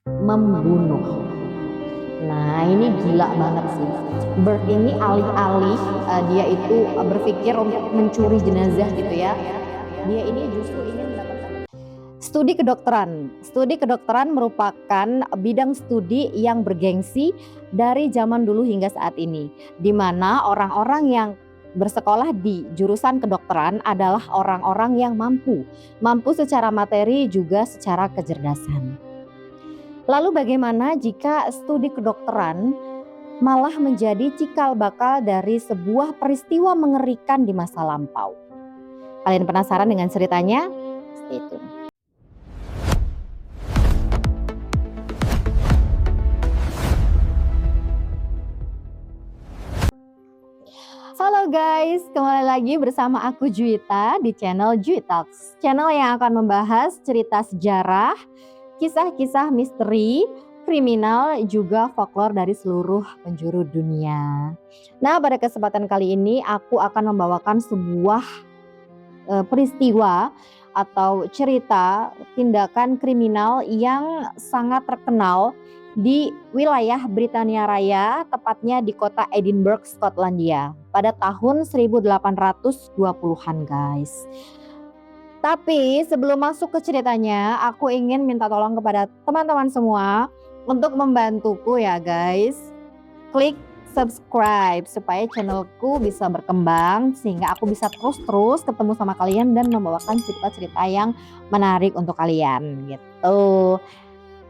membunuh. Nah, ini gila banget sih. Burke ini alih-alih dia itu berpikir untuk mencuri jenazah gitu ya. Dia ini justru ingin mendapatkan studi kedokteran. Studi kedokteran merupakan bidang studi yang bergengsi dari zaman dulu hingga saat ini, di mana orang-orang yang bersekolah di jurusan kedokteran adalah orang-orang yang mampu secara materi juga secara kecerdasan. Lalu bagaimana jika studi kedokteran malah menjadi cikal bakal dari sebuah peristiwa mengerikan di masa lampau? Kalian penasaran dengan ceritanya? Stay tune. Halo guys, kembali lagi bersama aku Juwita di channel Juwita Talks. Channel yang akan membahas cerita sejarah, kisah-kisah misteri, kriminal, juga folklore dari seluruh penjuru dunia. Nah, pada kesempatan kali ini aku akan membawakan sebuah peristiwa atau cerita tindakan kriminal yang sangat terkenal di wilayah Britania Raya, tepatnya di kota Edinburgh, Skotlandia pada tahun 1820-an guys. Tapi sebelum masuk ke ceritanya, aku ingin minta tolong kepada teman-teman semua untuk membantuku ya guys. Klik subscribe supaya channelku bisa berkembang sehingga aku bisa terus ketemu sama kalian dan membawakan cerita-cerita yang menarik untuk kalian gitu.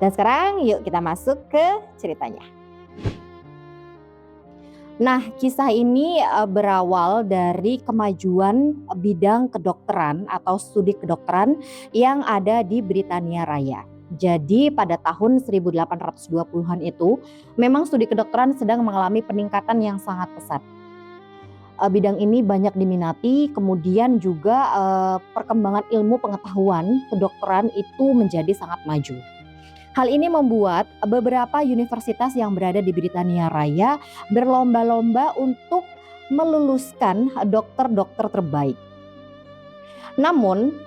Dan sekarang yuk kita masuk ke ceritanya. Nah, kisah ini berawal dari kemajuan bidang kedokteran atau studi kedokteran yang ada di Britania Raya. Jadi pada tahun 1820-an itu memang studi kedokteran sedang mengalami peningkatan yang sangat pesat. Bidang ini banyak diminati, kemudian juga perkembangan ilmu pengetahuan kedokteran itu menjadi sangat maju. Hal ini membuat beberapa universitas yang berada di Britania Raya berlomba-lomba untuk meluluskan dokter-dokter terbaik. Namun,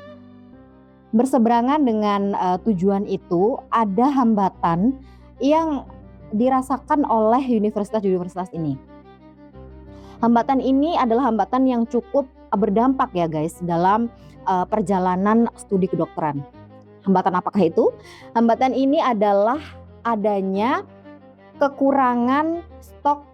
berseberangan dengan tujuan itu, ada hambatan yang dirasakan oleh universitas-universitas ini. Hambatan ini adalah hambatan yang cukup berdampak ya guys dalam perjalanan studi kedokteran. Hambatan apakah itu? Hambatan ini adalah adanya kekurangan stok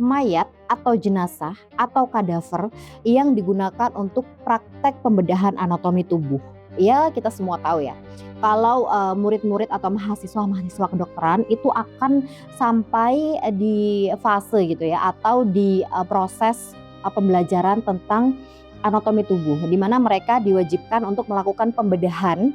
mayat atau jenazah atau kadaver yang digunakan untuk praktek pembedahan anatomi tubuh. Ya, kita semua tahu ya. Kalau murid-murid atau mahasiswa-mahasiswa kedokteran itu akan sampai di fase gitu ya atau di proses pembelajaran tentang anatomi tubuh di mana mereka diwajibkan untuk melakukan pembedahan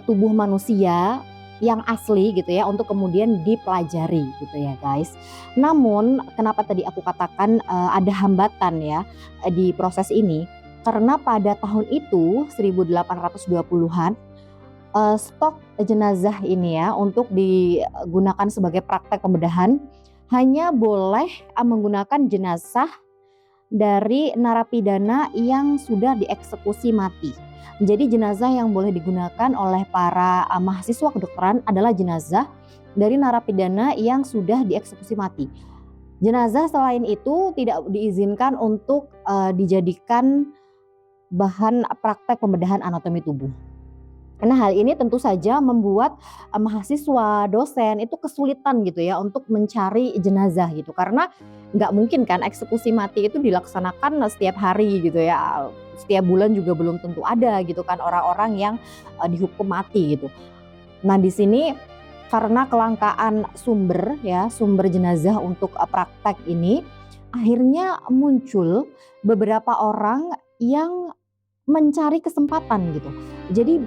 tubuh manusia yang asli gitu ya untuk kemudian dipelajari gitu ya guys. Namun kenapa tadi aku katakan ada hambatan ya di proses ini karena pada tahun itu 1820-an stok jenazah ini ya untuk digunakan sebagai praktek pembedahan hanya boleh menggunakan jenazah dari narapidana yang sudah dieksekusi mati. Jadi jenazah yang boleh digunakan oleh para mahasiswa kedokteran adalah jenazah dari narapidana yang sudah dieksekusi mati. Jenazah selain itu tidak diizinkan untuk dijadikan bahan praktek pembedahan anatomi tubuh. Nah, hal ini tentu saja membuat mahasiswa, dosen itu kesulitan gitu ya untuk mencari jenazah gitu karena nggak mungkin kan eksekusi mati itu dilaksanakan setiap hari gitu ya, setiap bulan juga belum tentu ada gitu kan orang-orang yang dihukum mati gitu. Nah, di sini karena kelangkaan sumber jenazah untuk praktek ini akhirnya muncul beberapa orang yang mencari kesempatan gitu. Jadi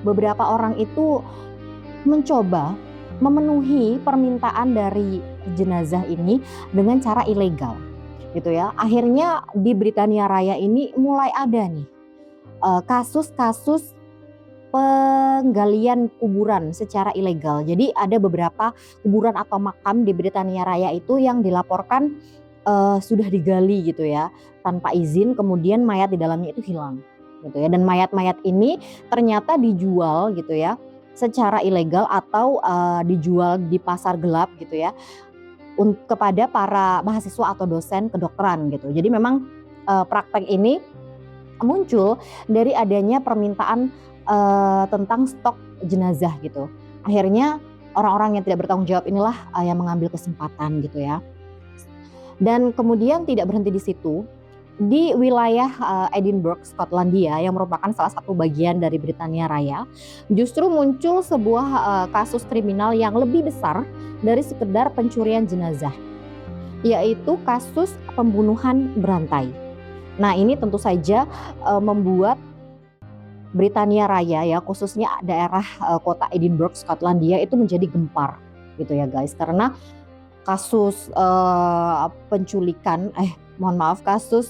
beberapa orang itu mencoba memenuhi permintaan dari jenazah ini dengan cara ilegal gitu ya. Akhirnya di Britania Raya ini mulai ada nih kasus-kasus penggalian kuburan secara ilegal. Jadi ada beberapa kuburan atau makam di Britania Raya itu yang dilaporkan sudah digali gitu ya tanpa izin, kemudian mayat di dalamnya itu hilang gitu ya, dan mayat-mayat ini ternyata dijual gitu ya secara ilegal atau dijual di pasar gelap gitu ya kepada para mahasiswa atau dosen kedokteran gitu. Jadi memang praktek ini muncul dari adanya permintaan tentang stok jenazah gitu. Akhirnya orang-orang yang tidak bertanggung jawab inilah yang mengambil kesempatan gitu ya. Dan kemudian tidak berhenti di situ. Di wilayah Edinburgh, Skotlandia yang merupakan salah satu bagian dari Britania Raya, justru muncul sebuah kasus kriminal yang lebih besar dari sekedar pencurian jenazah, yaitu kasus pembunuhan berantai. Nah, ini tentu saja membuat Britania Raya ya, khususnya daerah kota Edinburgh, Skotlandia itu menjadi gempar gitu ya guys, karena kasus kasus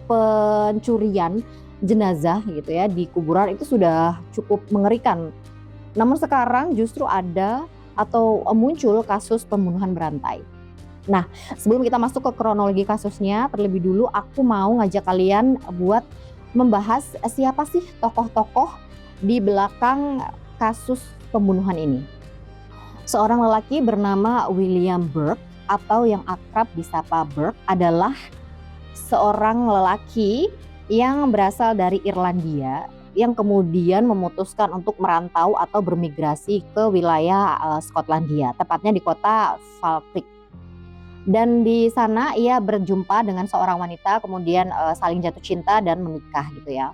pencurian jenazah gitu ya di kuburan itu sudah cukup mengerikan. Namun sekarang justru ada atau muncul kasus pembunuhan berantai. Nah, sebelum kita masuk ke kronologi kasusnya, terlebih dulu aku mau ngajak kalian buat membahas siapa sih tokoh-tokoh di belakang kasus pembunuhan ini. Seorang lelaki bernama William Burke atau yang akrab disapa Burke adalah seorang lelaki yang berasal dari Irlandia yang kemudian memutuskan untuk merantau atau bermigrasi ke wilayah Skotlandia, tepatnya di kota Falkirk. Dan di sana ia berjumpa dengan seorang wanita, kemudian saling jatuh cinta dan menikah gitu ya.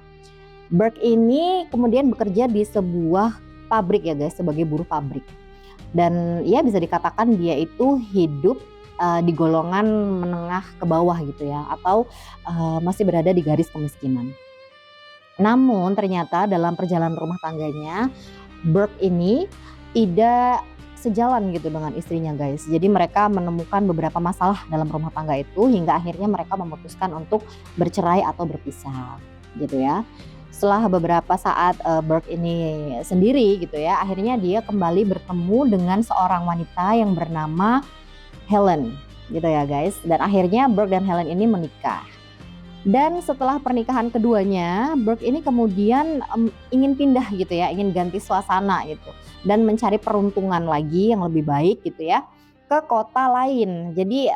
Burke ini kemudian bekerja di sebuah pabrik ya guys, sebagai buruh pabrik. Dan ya bisa dikatakan dia itu hidup di golongan menengah ke bawah gitu ya, atau masih berada di garis kemiskinan. Namun ternyata dalam perjalanan rumah tangganya, Burke ini tidak sejalan gitu dengan istrinya guys. Jadi mereka menemukan beberapa masalah dalam rumah tangga itu hingga akhirnya mereka memutuskan untuk bercerai atau berpisah gitu ya. Setelah beberapa saat Burke ini sendiri gitu ya, akhirnya dia kembali bertemu dengan seorang wanita yang bernama Helen gitu ya guys. Dan akhirnya Burke dan Helen ini menikah. Dan setelah pernikahan keduanya, Burke ini kemudian ingin pindah gitu ya, ingin ganti suasana gitu dan mencari peruntungan lagi yang lebih baik gitu ya ke kota lain. Jadi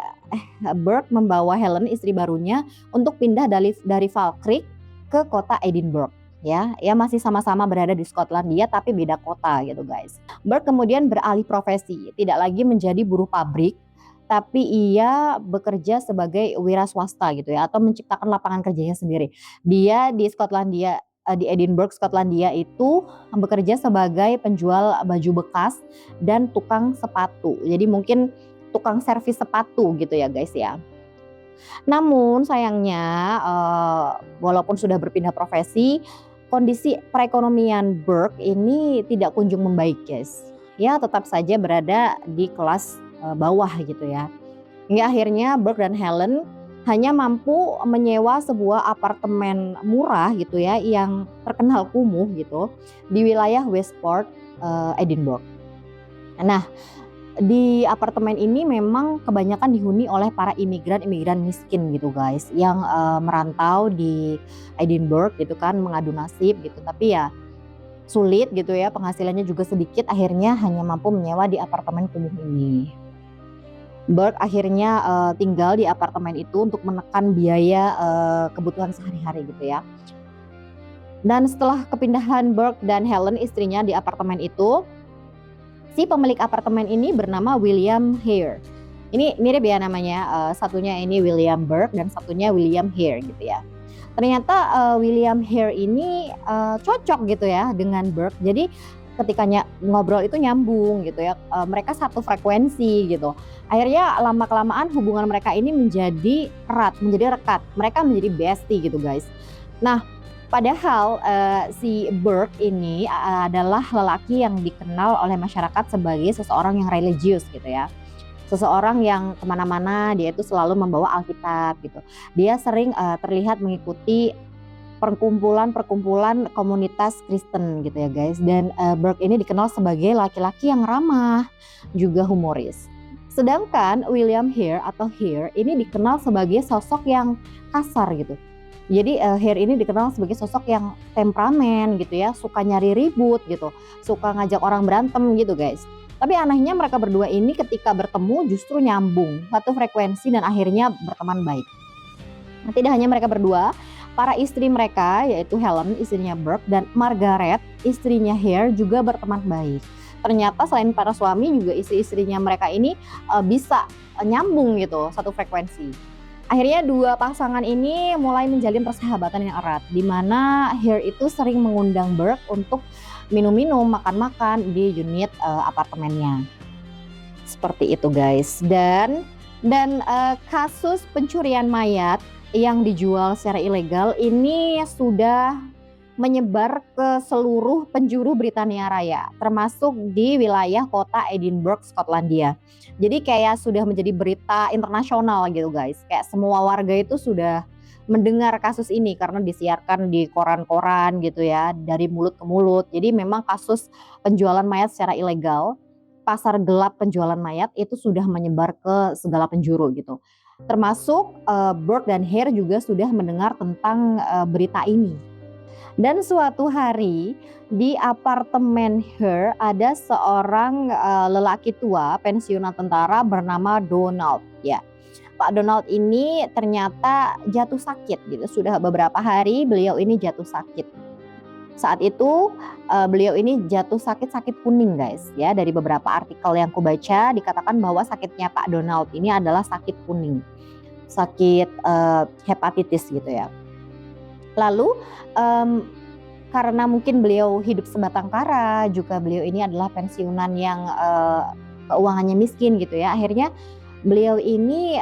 Burke membawa Helen istri barunya untuk pindah dari Falkirk ke kota Edinburgh ya masih sama-sama berada di Skotlandia tapi beda kota gitu guys. Burke kemudian beralih profesi, tidak lagi menjadi buruh pabrik, tapi ia bekerja sebagai wira swasta gitu ya, atau menciptakan lapangan kerjanya sendiri. Dia di Skotlandia, di Edinburgh, Skotlandia itu bekerja sebagai penjual baju bekas dan tukang sepatu. Jadi mungkin tukang servis sepatu gitu ya guys ya. Namun sayangnya walaupun sudah berpindah profesi, kondisi perekonomian Burke ini tidak kunjung membaik guys. Ya tetap saja berada di kelas bawah gitu ya. Hingga akhirnya Burke dan Helen hanya mampu menyewa sebuah apartemen murah gitu ya yang terkenal kumuh gitu di wilayah Westport, Edinburgh. Nah, di apartemen ini memang kebanyakan dihuni oleh para imigran miskin gitu guys yang merantau di Edinburgh gitu kan, mengadu nasib gitu, tapi ya sulit gitu ya, penghasilannya juga sedikit, akhirnya hanya mampu menyewa di apartemen kumuh ini. Burke akhirnya tinggal di apartemen itu untuk menekan biaya kebutuhan sehari-hari gitu ya. Dan setelah kepindahan Burke dan Helen istrinya di apartemen itu, si pemilik apartemen ini bernama William Hare. Ini mirip ya namanya, satunya ini William Burke dan satunya William Hare gitu ya. Ternyata William Hare ini cocok gitu ya dengan Burke. Jadi ketika ngobrol itu nyambung gitu ya, mereka satu frekuensi gitu. Akhirnya lama-kelamaan hubungan mereka ini menjadi erat, menjadi rekat. Mereka menjadi bestie gitu guys. Nah, padahal si Burke ini adalah lelaki yang dikenal oleh masyarakat sebagai seseorang yang religius gitu ya. Seseorang yang kemana-mana dia itu selalu membawa Alkitab gitu. Dia sering terlihat mengikuti perkumpulan komunitas Kristen gitu ya guys. Dan Burke ini dikenal sebagai laki-laki yang ramah, juga humoris. Sedangkan William Hare atau Hare ini dikenal sebagai sosok yang kasar gitu. Jadi Hare ini dikenal sebagai sosok yang temperamen gitu ya, suka nyari ribut gitu, suka ngajak orang berantem gitu guys. Tapi anehnya mereka berdua ini ketika bertemu justru nyambung, satu frekuensi dan akhirnya berteman baik. Nah, tidak hanya mereka berdua, para istri mereka yaitu Helen istrinya Burke dan Margaret istrinya Hare juga berteman baik. Ternyata selain para suami juga istri-istrinya mereka ini bisa nyambung gitu, satu frekuensi. Akhirnya dua pasangan ini mulai menjalin persahabatan yang erat, di mana Hare itu sering mengundang Burke untuk minum-minum, makan-makan di unit apartemennya. Seperti itu guys. Dan kasus pencurian mayat yang dijual secara ilegal ini sudah menyebar ke seluruh penjuru Britania Raya, termasuk di wilayah kota Edinburgh, Skotlandia. Jadi kayak sudah menjadi berita internasional gitu guys. Kayak semua warga itu sudah mendengar kasus ini karena disiarkan di koran-koran gitu ya, dari mulut ke mulut. Jadi memang kasus penjualan mayat secara ilegal, pasar gelap penjualan mayat itu sudah menyebar ke segala penjuru gitu. Termasuk Burke dan Hare juga sudah mendengar tentang berita ini. Dan suatu hari di apartemen Hare ada seorang lelaki tua pensiunan tentara bernama Donald ya. Pak Donald ini ternyata jatuh sakit gitu. Sudah beberapa hari beliau ini jatuh sakit. Saat itu beliau ini jatuh sakit kuning guys ya. Dari beberapa artikel yang kubaca dikatakan bahwa sakitnya Pak Donald ini adalah sakit kuning. Sakit hepatitis gitu ya. Lalu karena mungkin beliau hidup sebatang kara, juga beliau ini adalah pensiunan yang keuangannya miskin gitu ya. Akhirnya beliau ini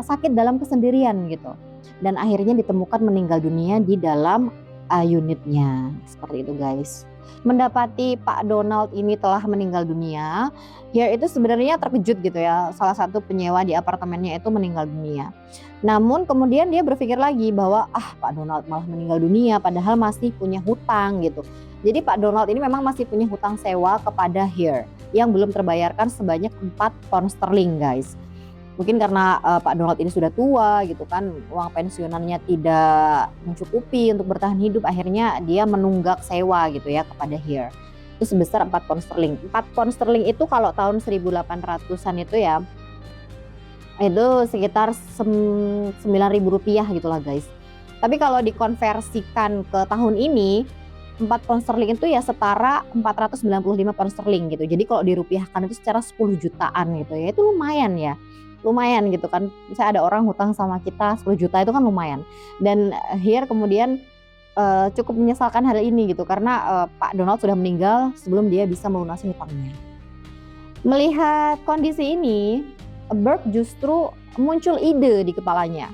sakit dalam kesendirian gitu. Dan akhirnya ditemukan meninggal dunia di dalam unitnya. Seperti itu guys. Mendapati Pak Donald ini telah meninggal dunia, Hare itu sebenarnya terkejut gitu ya. Salah satu penyewa di apartemennya itu meninggal dunia. Namun kemudian dia berpikir lagi bahwa Pak Donald malah meninggal dunia padahal masih punya hutang gitu. Jadi Pak Donald ini memang masih punya hutang sewa kepada Hare yang belum terbayarkan sebanyak 4 pound sterling guys. Mungkin karena Pak Donald ini sudah tua gitu kan, uang pensiunannya tidak mencukupi untuk bertahan hidup, akhirnya dia menunggak sewa gitu ya kepada Hare. Itu sebesar 4 pound sterling. 4 pound sterling itu kalau tahun 1800-an itu ya, itu sekitar 9.000 rupiah gitu lah guys. Tapi kalau dikonversikan ke tahun ini, 4 pound sterling itu ya setara 495 pound sterling gitu. Jadi kalau dirupiahkan itu secara 10 jutaan gitu ya, itu lumayan ya. Lumayan gitu kan, misalnya ada orang hutang sama kita 10 juta itu kan lumayan. Dan Hare kemudian cukup menyesalkan hal ini gitu karena Pak Donald sudah meninggal sebelum dia bisa melunasi hutangnya. Melihat kondisi ini, Burke justru muncul ide di kepalanya.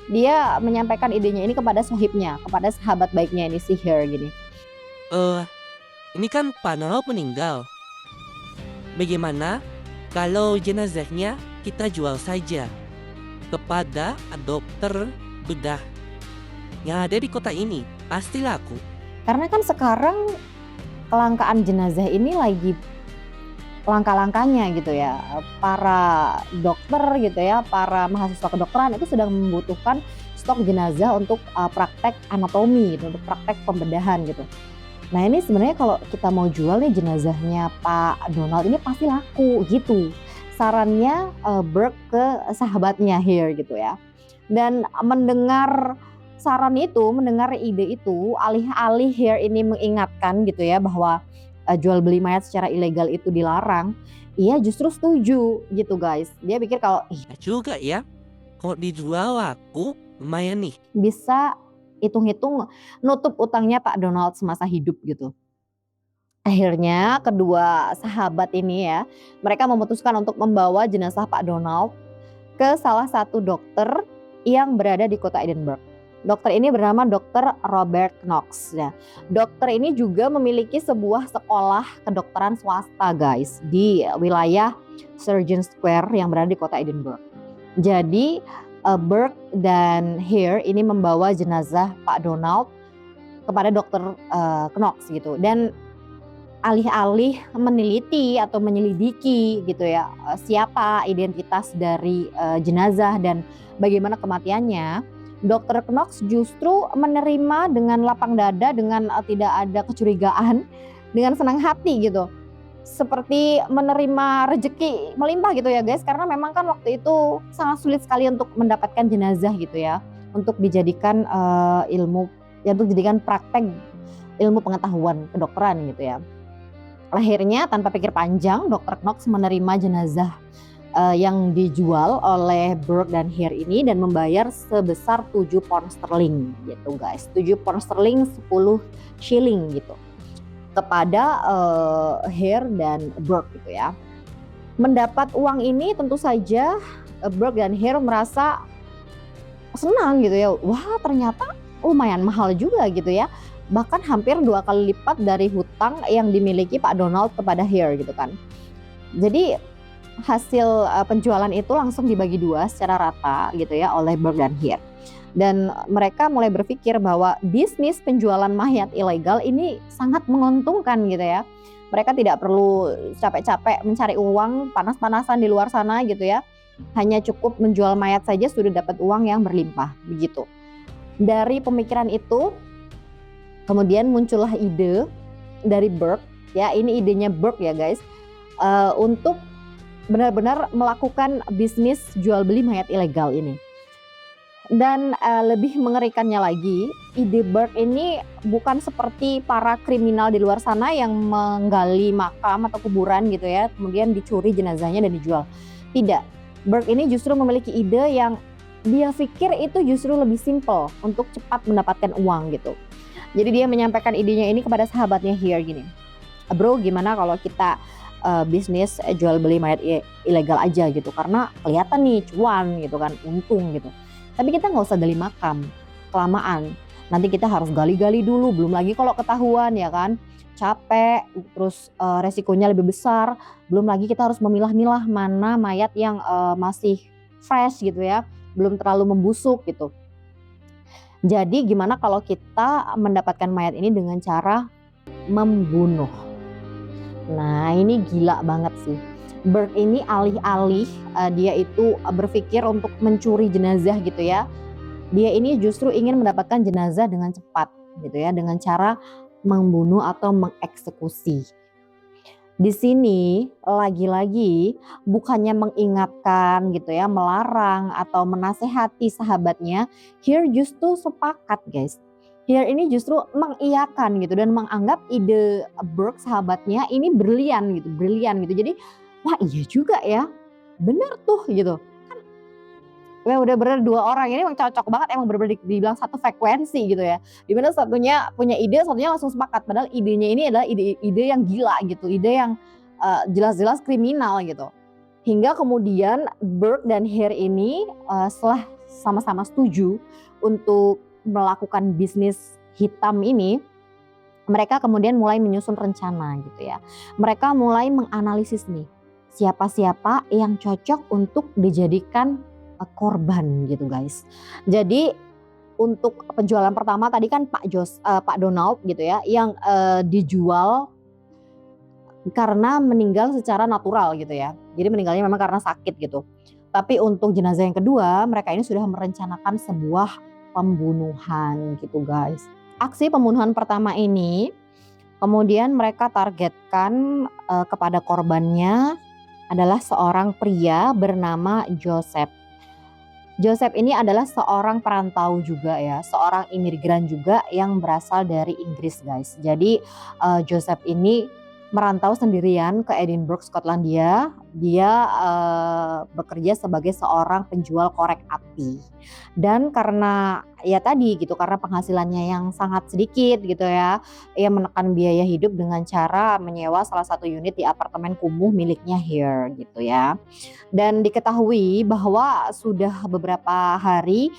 Dia menyampaikan idenya ini kepada sohibnya, kepada sahabat baiknya ini si Hare gini. Ini kan Pak Donald meninggal. Bagaimana kalau jenazahnya kita jual saja kepada dokter bedah yang ada di kota ini? Pasti laku. Karena kan sekarang kelangkaan jenazah ini lagi langka-langkanya gitu ya. Para dokter gitu ya, para mahasiswa kedokteran itu sedang membutuhkan stok jenazah untuk praktek anatomi gitu, untuk praktek pembedahan gitu. Nah ini sebenarnya kalau kita mau jual nih jenazahnya Pak Donald ini pasti laku gitu. Sarannya Burke ke sahabatnya Hare gitu ya. Dan mendengar saran itu, mendengar ide itu, alih-alih Hare ini mengingatkan gitu ya bahwa jual beli mayat secara ilegal itu dilarang, ia justru setuju gitu guys. Dia pikir kalau juga ya, kalau dijual laku lumayan nih. Bisa hitung-hitung nutup utangnya Pak Donald semasa hidup gitu. Akhirnya kedua sahabat ini ya, mereka memutuskan untuk membawa jenazah Pak Donald ke salah satu dokter yang berada di kota Edinburgh. Dokter ini bernama Dr. Robert Knox ya. Dokter ini juga memiliki sebuah sekolah kedokteran swasta guys di wilayah Surgeon Square yang berada di kota Edinburgh. Jadi Burke dan Hare ini membawa jenazah Pak Donald kepada Dr. Knox gitu. Dan alih-alih meneliti atau menyelidiki gitu ya siapa identitas dari jenazah dan bagaimana kematiannya, Dr. Knox justru menerima dengan lapang dada, dengan tidak ada kecurigaan, dengan senang hati gitu. Seperti menerima rejeki melimpah gitu ya guys, karena memang kan waktu itu sangat sulit sekali untuk mendapatkan jenazah gitu ya, untuk dijadikan ilmu, ya untuk dijadikan praktek ilmu pengetahuan kedokteran gitu ya. Akhirnya tanpa pikir panjang, Dr. Knox menerima jenazah yang dijual oleh Burke dan Hare ini dan membayar sebesar 7 pound sterling gitu guys. 7 pound sterling 10 shilling gitu kepada Hare dan Burke gitu ya. Mendapat uang ini tentu saja Burke dan Hare merasa senang gitu ya. Wah, ternyata lumayan mahal juga gitu ya. Bahkan hampir 2 kali lipat dari hutang yang dimiliki Pak Donald kepada Hare gitu kan. Jadi hasil penjualan itu langsung dibagi 2 secara rata gitu ya oleh Burke dan Hare. Dan mereka mulai berpikir bahwa bisnis penjualan mayat ilegal ini sangat menguntungkan gitu ya. Mereka tidak perlu capek-capek mencari uang panas-panasan di luar sana gitu ya. Hanya cukup menjual mayat saja sudah dapat uang yang berlimpah begitu. Dari pemikiran itu kemudian muncullah ide dari Burke ya, ini idenya Burke ya guys, untuk benar-benar melakukan bisnis jual beli mayat ilegal ini. Dan lebih mengerikannya lagi, ide Burke ini bukan seperti para kriminal di luar sana yang menggali makam atau kuburan gitu ya, kemudian dicuri jenazahnya dan dijual. Tidak, Burke ini justru memiliki ide yang dia pikir itu justru lebih simpel untuk cepat mendapatkan uang gitu. Jadi dia menyampaikan idenya ini kepada sahabatnya Hare gini, "Bro, gimana kalau kita bisnis jual beli mayat ilegal aja gitu, karena kelihatan nih cuan gitu kan, untung gitu. Tapi kita nggak usah gali makam, kelamaan. Nanti kita harus gali-gali dulu, belum lagi kalau ketahuan ya kan, capek, terus resikonya lebih besar. Belum lagi kita harus memilah-milah mana mayat yang masih fresh gitu ya, belum terlalu membusuk gitu. Jadi gimana kalau kita mendapatkan mayat ini dengan cara membunuh." Nah ini gila banget sih. Burke ini alih-alih dia itu berpikir untuk mencuri jenazah gitu ya. Dia ini justru ingin mendapatkan jenazah dengan cepat gitu ya, dengan cara membunuh atau mengeksekusi. Di sini lagi-lagi bukannya mengingatkan gitu ya, melarang atau menasehati sahabatnya, Hare justru sepakat guys. Hare ini justru mengiyakan gitu dan menganggap ide Burke sahabatnya ini brilian gitu. Jadi wah iya juga ya, bener tuh gitu. Ya udah bener 2 orang ini emang cocok banget, emang bener-bener dibilang satu frekuensi gitu ya. Di mana satunya punya ide, satunya langsung sepakat. Padahal idenya ini adalah ide yang gila gitu, ide yang jelas-jelas kriminal gitu. Hingga kemudian Burke dan Hare ini setelah sama-sama setuju untuk melakukan bisnis hitam ini, mereka kemudian mulai menyusun rencana gitu ya. Mereka mulai menganalisis nih, siapa-siapa yang cocok untuk dijadikan korban gitu guys. Jadi untuk penjualan pertama tadi kan Pak Donald gitu ya, yang dijual karena meninggal secara natural gitu ya. Jadi meninggalnya memang karena sakit gitu. Tapi untuk jenazah yang kedua, mereka ini sudah merencanakan sebuah pembunuhan gitu guys. Aksi pembunuhan pertama ini kemudian mereka targetkan kepada korbannya adalah seorang pria bernama Joseph. Joseph ini adalah seorang perantau juga ya, seorang imigran juga yang berasal dari Inggris guys. Jadi Joseph ini merantau sendirian ke Edinburgh, Skotlandia. Dia bekerja sebagai seorang penjual korek api. Dan karena ya tadi gitu, karena penghasilannya yang sangat sedikit gitu ya, ia menekan biaya hidup dengan cara menyewa salah satu unit di apartemen kumuh miliknya Hare gitu ya. Dan diketahui bahwa sudah beberapa hari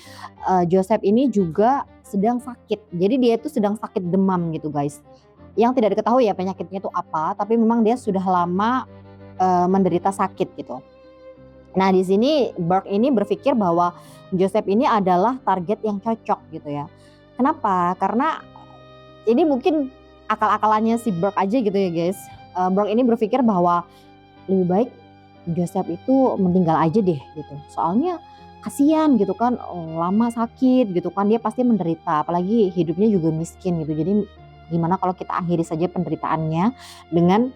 Joseph ini juga sedang sakit. Jadi dia itu sedang sakit demam gitu guys. Yang tidak diketahui ya penyakitnya itu apa, tapi memang dia sudah lama menderita sakit gitu. Nah di sini Burke ini berpikir bahwa Joseph ini adalah target yang cocok gitu ya. Kenapa? Karena ini mungkin akal-akalannya si Burke aja gitu ya guys. Burke ini berpikir bahwa lebih baik Joseph itu meninggal aja deh gitu. Soalnya kasihan gitu kan, lama sakit gitu kan, dia pasti menderita, apalagi hidupnya juga miskin gitu. Jadi gimana kalau kita akhiri saja penderitaannya dengan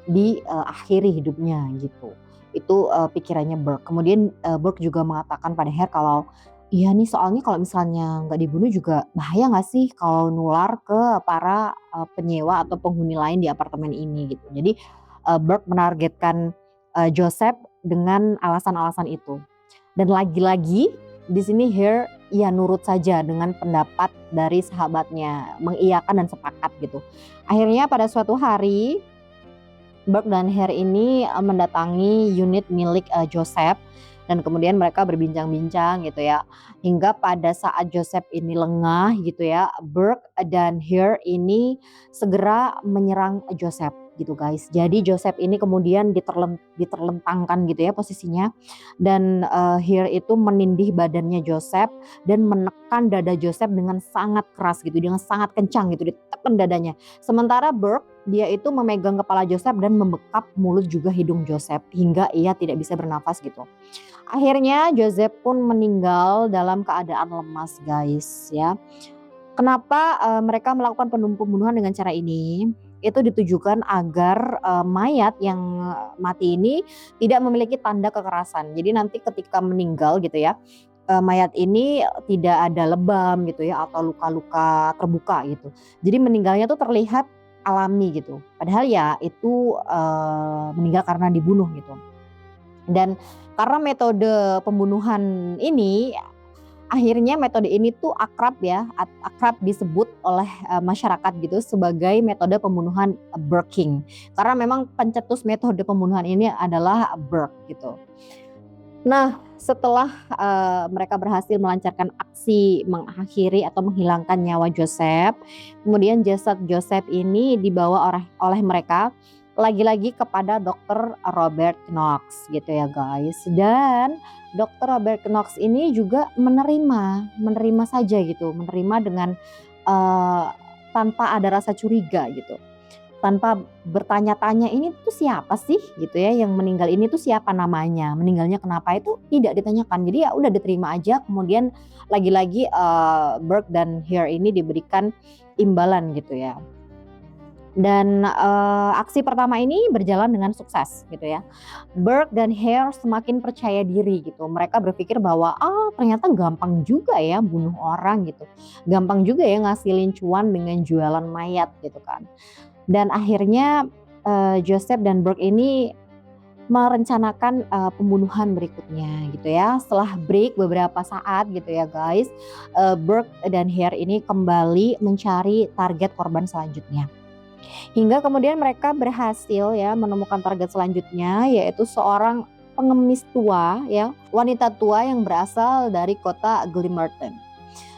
diakhiri hidupnya gitu. Itu, pikirannya Burke. Kemudian, Burke juga mengatakan pada Hare kalau, "Iya nih soalnya kalau misalnya nggak dibunuh juga bahaya nggak sih kalau nular ke para, penyewa atau penghuni lain di apartemen ini," gitu. Jadi, Burke menargetkan, Joseph dengan alasan-alasan itu. Dan lagi-lagi di sini Hare ya nurut saja dengan pendapat dari sahabatnya, mengiyakan dan sepakat gitu. Akhirnya pada suatu hari Burke dan Hare ini, mendatangi unit milik, Joseph dan kemudian mereka berbincang-bincang gitu ya. Hingga pada saat Joseph ini lengah gitu ya, Burke dan Hare ini segera menyerang Joseph gitu guys. Jadi Joseph ini kemudian diterlentangkan gitu ya posisinya dan, Hare itu menindih badannya Joseph dan menekan dada Joseph dengan sangat keras gitu, dengan sangat kencang gitu, ditekan dadanya. Sementara Burke dia itu memegang kepala Joseph dan membekap mulut juga hidung Joseph hingga ia tidak bisa bernafas gitu. Akhirnya Joseph pun meninggal dalam keadaan lemas guys ya. Kenapa, mereka melakukan pembunuhan dengan cara ini? Itu ditujukan agar, mayat yang mati ini tidak memiliki tanda kekerasan. Jadi nanti ketika meninggal gitu ya, mayat ini tidak ada lebam gitu ya atau luka-luka terbuka gitu. Jadi meninggalnya tuh terlihat alami gitu. Padahal ya itu, meninggal karena dibunuh gitu. Dan karena metode pembunuhan ini, akhirnya metode ini tuh akrab ya, akrab disebut oleh, masyarakat gitu sebagai metode pembunuhan Burking. Karena memang pencetus metode pembunuhan ini adalah Burke gitu. Nah, setelah, mereka berhasil melancarkan aksi mengakhiri atau menghilangkan nyawa Joseph, kemudian jasad Joseph ini dibawa oleh mereka lagi-lagi kepada dokter Robert Knox gitu ya guys. Dan dokter Robert Knox ini juga menerima saja gitu, menerima dengan, eee, tanpa ada rasa curiga gitu. Tanpa bertanya-tanya, "Ini tuh siapa sih?" Gitu ya, "Yang meninggal ini tuh siapa namanya? Meninggalnya kenapa?" Itu tidak ditanyakan. Jadi ya udah diterima aja, kemudian lagi-lagi, Burke dan Hare ini diberikan imbalan gitu ya. Dan, aksi pertama ini berjalan dengan sukses gitu ya. Burke dan Hare semakin percaya diri gitu. Mereka berpikir bahwa, "Ah, ternyata gampang juga ya bunuh orang," gitu. Gampang juga ya ngasilin cuan dengan jualan mayat gitu kan. Dan akhirnya, Joseph dan Burke ini merencanakan, pembunuhan berikutnya gitu ya. Setelah break beberapa saat gitu ya guys, Burke dan Hare ini kembali mencari target korban selanjutnya. Hingga kemudian mereka berhasil ya menemukan target selanjutnya, yaitu seorang pengemis tua ya, wanita tua yang berasal dari kota Glimmerton.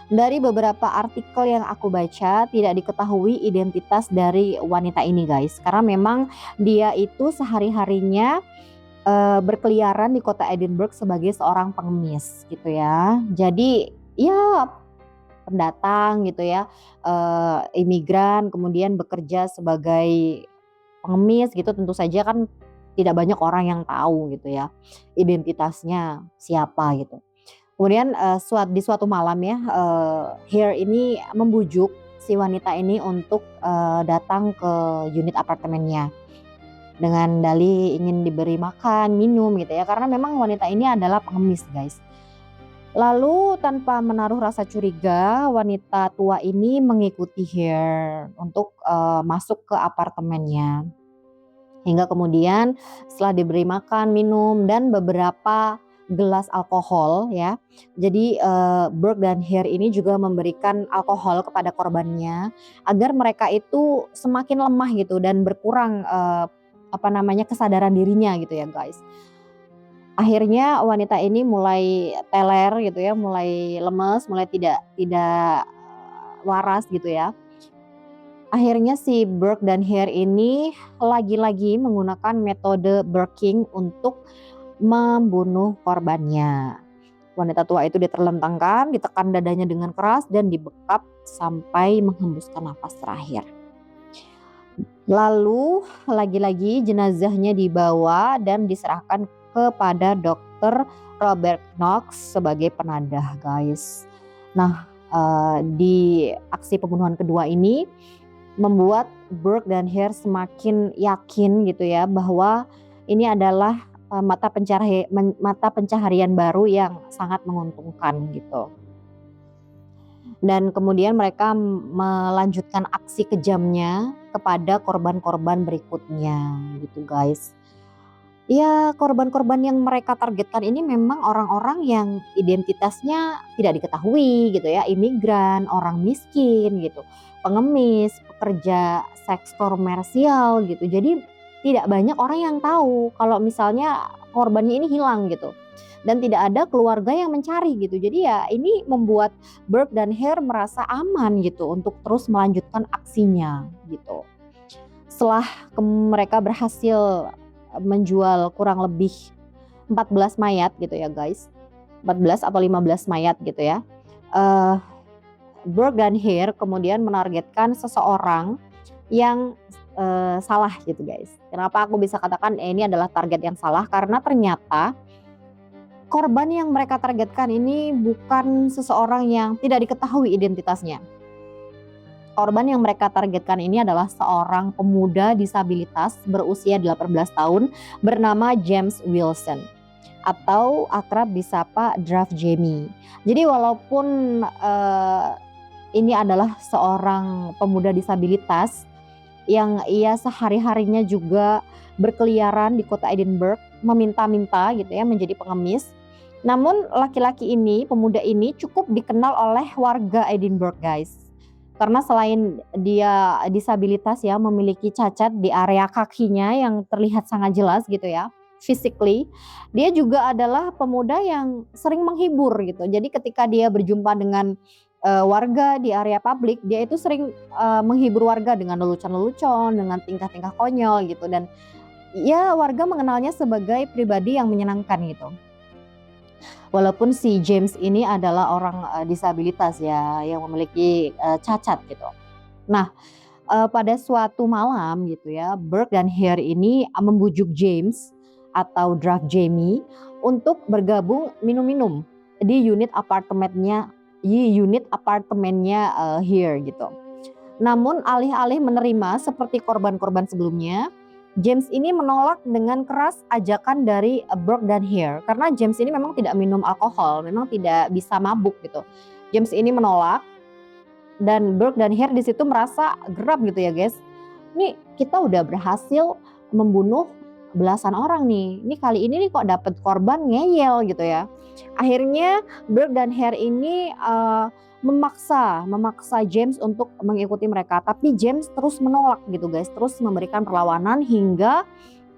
Dari beberapa artikel yang aku baca, tidak diketahui identitas dari wanita ini guys, karena memang dia itu sehari-harinya, berkeliaran di kota Edinburgh sebagai seorang pengemis gitu ya. Jadi ya pendatang gitu ya, imigran kemudian bekerja sebagai pengemis gitu, tentu saja kan tidak banyak orang yang tahu gitu ya identitasnya siapa gitu. Kemudian, di suatu malam ya, Hare ini membujuk si wanita ini untuk, datang ke unit apartemennya dengan dalih ingin diberi makan, minum gitu ya, karena memang wanita ini adalah pengemis guys. Lalu tanpa menaruh rasa curiga, wanita tua ini mengikuti Hare untuk, masuk ke apartemennya. Hingga kemudian setelah diberi makan, minum, dan beberapa gelas alkohol ya. Jadi, Burke dan Hare ini juga memberikan alkohol kepada korbannya agar mereka itu semakin lemah gitu dan berkurang, kesadaran dirinya gitu ya guys. Akhirnya wanita ini mulai teler gitu ya, mulai lemes, mulai tidak tidak, waras gitu ya. Akhirnya si Burke dan Hare ini lagi-lagi menggunakan metode Burking untuk membunuh korbannya. Wanita tua itu diterlentangkan, ditekan dadanya dengan keras dan dibekap sampai menghembuskan nafas terakhir. Lalu lagi-lagi jenazahnya dibawa dan diserahkan kepada dokter Dr. Robert Knox sebagai penadah, guys. Nah, di aksi pembunuhan kedua ini membuat Burke dan Hare semakin yakin gitu ya bahwa ini adalah mata pencaharian baru yang sangat menguntungkan gitu. Dan kemudian mereka melanjutkan aksi kejamnya kepada korban-korban berikutnya gitu, guys. Ya, korban-korban yang mereka targetkan ini memang orang-orang yang identitasnya tidak diketahui gitu ya, imigran, orang miskin gitu, pengemis, pekerja seks komersial gitu. Jadi tidak banyak orang yang tahu kalau misalnya korbannya ini hilang gitu. Dan tidak ada keluarga yang mencari gitu. Jadi ya ini membuat Burke dan Hare merasa aman gitu untuk terus melanjutkan aksinya gitu. Setelah mereka berhasil menjual kurang lebih 14 mayat gitu ya, guys. 14 atau 15 mayat gitu ya. Burke dan Hare kemudian menargetkan seseorang yang salah gitu, guys. Kenapa aku bisa katakan ini adalah target yang salah? Karena ternyata korban yang mereka targetkan ini bukan seseorang yang tidak diketahui identitasnya. Korban yang mereka targetkan ini adalah seorang pemuda disabilitas berusia 18 tahun bernama James Wilson atau akrab disapa Draft Jamie. Jadi walaupun ini adalah seorang pemuda disabilitas yang ia sehari-harinya juga berkeliaran di kota Edinburgh meminta-minta gitu ya menjadi pengemis. Namun laki-laki ini, pemuda ini cukup dikenal oleh warga Edinburgh, guys. Karena selain dia disabilitas ya, memiliki cacat di area kakinya yang terlihat sangat jelas gitu ya, physically, dia juga adalah pemuda yang sering menghibur gitu. Jadi ketika dia berjumpa dengan warga di area publik, dia itu sering menghibur warga dengan lelucon-lelucon, dengan tingkah-tingkah konyol gitu, dan ya warga mengenalnya sebagai pribadi yang menyenangkan gitu. Walaupun si James ini adalah orang disabilitas ya, yang memiliki cacat gitu. Nah, pada suatu malam gitu ya, Burke dan Hare ini membujuk James atau Draft Jamie untuk bergabung minum-minum di unit apartemennya Hare gitu. Namun alih-alih menerima seperti korban-korban sebelumnya, James ini menolak dengan keras ajakan dari Burke dan Hare karena James ini memang tidak minum alkohol, memang tidak bisa mabuk gitu. James ini menolak dan Burke dan Hare di situ merasa geram gitu ya, guys. Ini kita udah berhasil membunuh belasan orang nih. Ini kali ini nih kok dapat korban ngeyel gitu ya. Akhirnya Burke dan Hare ini memaksa James untuk mengikuti mereka, tapi James terus menolak gitu, guys, terus memberikan perlawanan hingga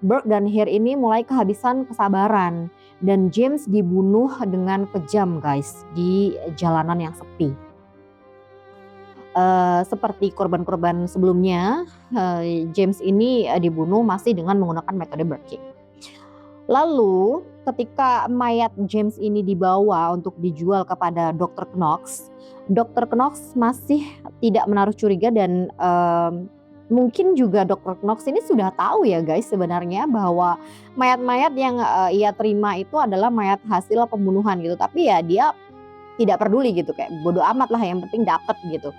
Burke dan Hare ini mulai kehabisan kesabaran dan James dibunuh dengan kejam, guys, di jalanan yang sepi. Seperti korban-korban sebelumnya, James ini dibunuh masih dengan menggunakan metode burking. Lalu ketika mayat James ini dibawa untuk dijual kepada Dr. Knox, Dr. Knox masih tidak menaruh curiga dan mungkin juga Dr. Knox ini sudah tahu ya, guys, sebenarnya bahwa mayat-mayat yang ia terima itu adalah mayat hasil pembunuhan gitu. Tapi ya dia tidak peduli gitu, kayak bodo amat lah, yang penting dapat gitu.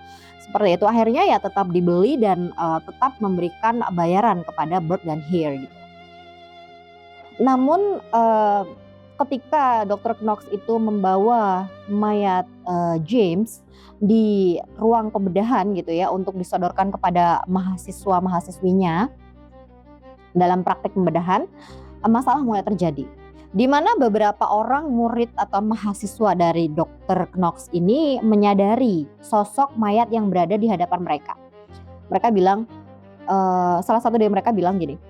Seperti itu, akhirnya ya tetap dibeli dan tetap memberikan bayaran kepada Burke dan Hare gitu. Namun ketika Dr. Knox itu membawa mayat James di ruang pembedahan gitu ya untuk disodorkan kepada mahasiswa-mahasiswinya dalam praktek pembedahan, masalah mulai terjadi. Di mana beberapa orang murid atau mahasiswa dari Dr. Knox ini menyadari sosok mayat yang berada di hadapan mereka. Mereka bilang, salah satu dari mereka bilang gini,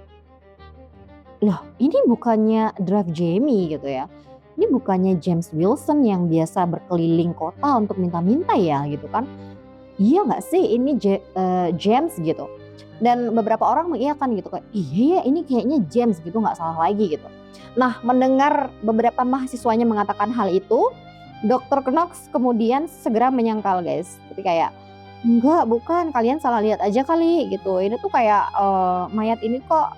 "Loh, ini bukannya Draft Jamie gitu ya? Ini bukannya James Wilson yang biasa berkeliling kota untuk minta-minta ya gitu kan? Iya nggak sih ini James gitu?" Dan beberapa orang mengiyakan gitu, kayak iya ya ini kayaknya James gitu, nggak salah lagi gitu. Nah, mendengar beberapa mahasiswanya mengatakan hal itu, Dr. Knox kemudian segera menyangkal, guys. Jadi kayak, enggak, bukan, kalian salah lihat aja kali gitu. Ini tuh kayak mayat ini kok